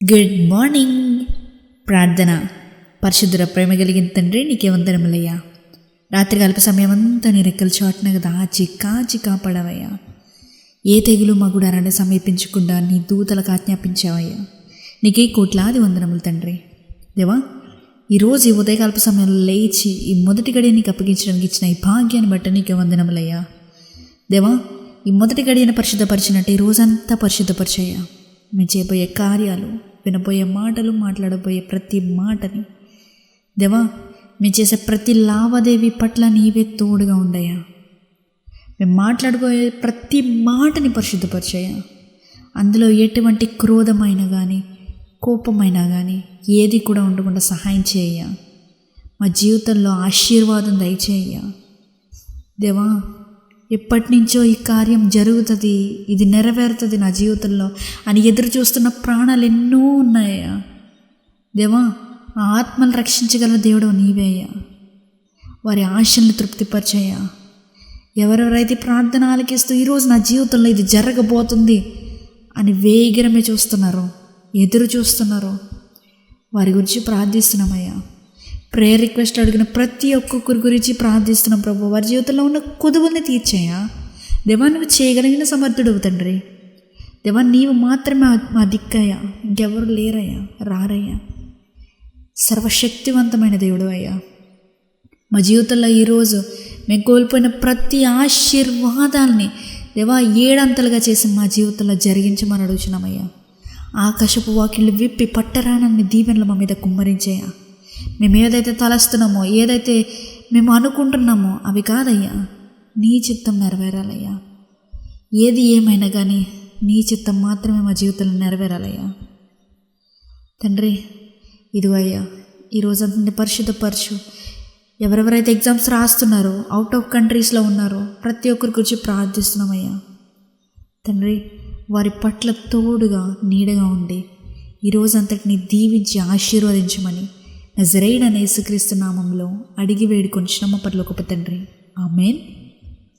Good morning. ప్రార్థన. పరిశుద్ధుల ప్రేమ కలిగిన తండ్రి, నీకే వందనములయ్యా. రాత్రికాలపు సమయం అంతా నీ రెక్కల చాటున దాచి కాచి కాపాడవయ్యా. ఏ తెగులు మగుడారని సమీపించకుండా నీ దూతలకు ఆజ్ఞాపించావయ్యా. నీకే కోట్లాది వందనములు తండ్రి. దేవా, ఈరోజు ఈ ఉదయకాలపు సమయంలో లేచి ఈ మొదటి గడియ నీకు అప్పగించడానికి ఇచ్చిన ఈ భాగ్యాన్ని బట్టి నీకే వందనములయ్యా. దేవా, ఈ మొదటి గడియను పరిశుద్ధపరిచినట్టు ఈ రోజంతా పరిశుద్ధపరిచయ్యా. మేము చేయబోయే కార్యాలు, వినబోయే మాటలు, మాట్లాడబోయే ప్రతి మాటని దేవా, మేము చేసే ప్రతి లావాదేవీ పట్ల నీవే తోడుగా ఉండయా. మేము మాట్లాడబోయే ప్రతి మాటని పరిశుద్ధపరిచయ్యా. అందులో ఎటువంటి క్రోధమైనా కానీ, కోపమైనా కానీ ఏది కూడా ఉండకుండా సహాయం చేయ. మా జీవితంలో ఆశీర్వాదం దయచేయ్యా. దేవా, ఎప్పటి నుంచో ఈ కార్యం జరుగుతుంది, ఇది నెరవేరుతుంది నా జీవితంలో అని ఎదురు చూస్తున్న ప్రాణాలు ఎన్నో ఉన్నాయ్యా. దేవా, ఆ ఆత్మను రక్షించగల దేవుడు నీవేయ్యా. వారి ఆశలను తృప్తిపరిచయ్యా. ఎవరెవరైతే ప్రార్థన ఆలకిస్తూ ఈరోజు నా జీవితంలో ఇది జరగబోతుంది అని వేగిరమే చూస్తున్నారో, ఎదురు చూస్తున్నారో వారి గురించి ప్రార్థిస్తున్నామయ్యా. ప్రేయర్ రిక్వెస్ట్ అడిగిన ప్రతి ఒక్కొక్కరి గురించి ప్రార్థిస్తున్నాం ప్రభు. వారి జీవితంలో ఉన్న కొదువుల్ని తీర్చాయా. దేవా, నువ్వు చేయగలిగిన సమర్థుడు తండ్రి. దేవా, నీవు మాత్రమే మా దిక్కయ్యా, ఇంకెవరు లేరయ్యా, రారయ్యా. సర్వశక్తివంతమైన దేవుడు అయ్యా. మా జీవితంలో ఈరోజు మేము కోల్పోయిన ప్రతి ఆశీర్వాదాల్ని దేవా ఏడంతలుగా చేసి మా జీవితంలో జరిగించమని అడుగుచున్నామయ్యా. ఆకాశపు వాకిళ్ళు విప్పి పట్టరానన్ని దీవెనలు మా మీద కుమ్మరించాయా. మేము ఏదైతే తలస్తున్నామో, ఏదైతే మేము అనుకుంటున్నామో అవి కాదయ్యా, నీ చిత్తం నెరవేరాలయ్యా. ఏది ఏమైనా కానీ నీ చిత్తం మాత్రమే మా జీవితంలో నెరవేరాలయ్యా. తండ్రి, ఇదిగో అయ్యా, ఈరోజంతా పరిశుద్ధపరచు. ఎవరెవరైతే ఎగ్జామ్స్ రాస్తున్నారో, అవుట్ ఆఫ్ కంట్రీస్లో ఉన్నారో ప్రతి ఒక్కరి గురించి ప్రార్థిస్తున్నామయ్యా. తండ్రి, వారి పట్ల తోడుగా నీడగా ఉండి ఈరోజంతటిని దీవించి ఆశీర్వదించమని నజరేయుడైన యేసుక్రీస్తు నామములో అడిగి వేడుకొంచున్నాము పరలోకపు తండ్రి. ఆమేన్.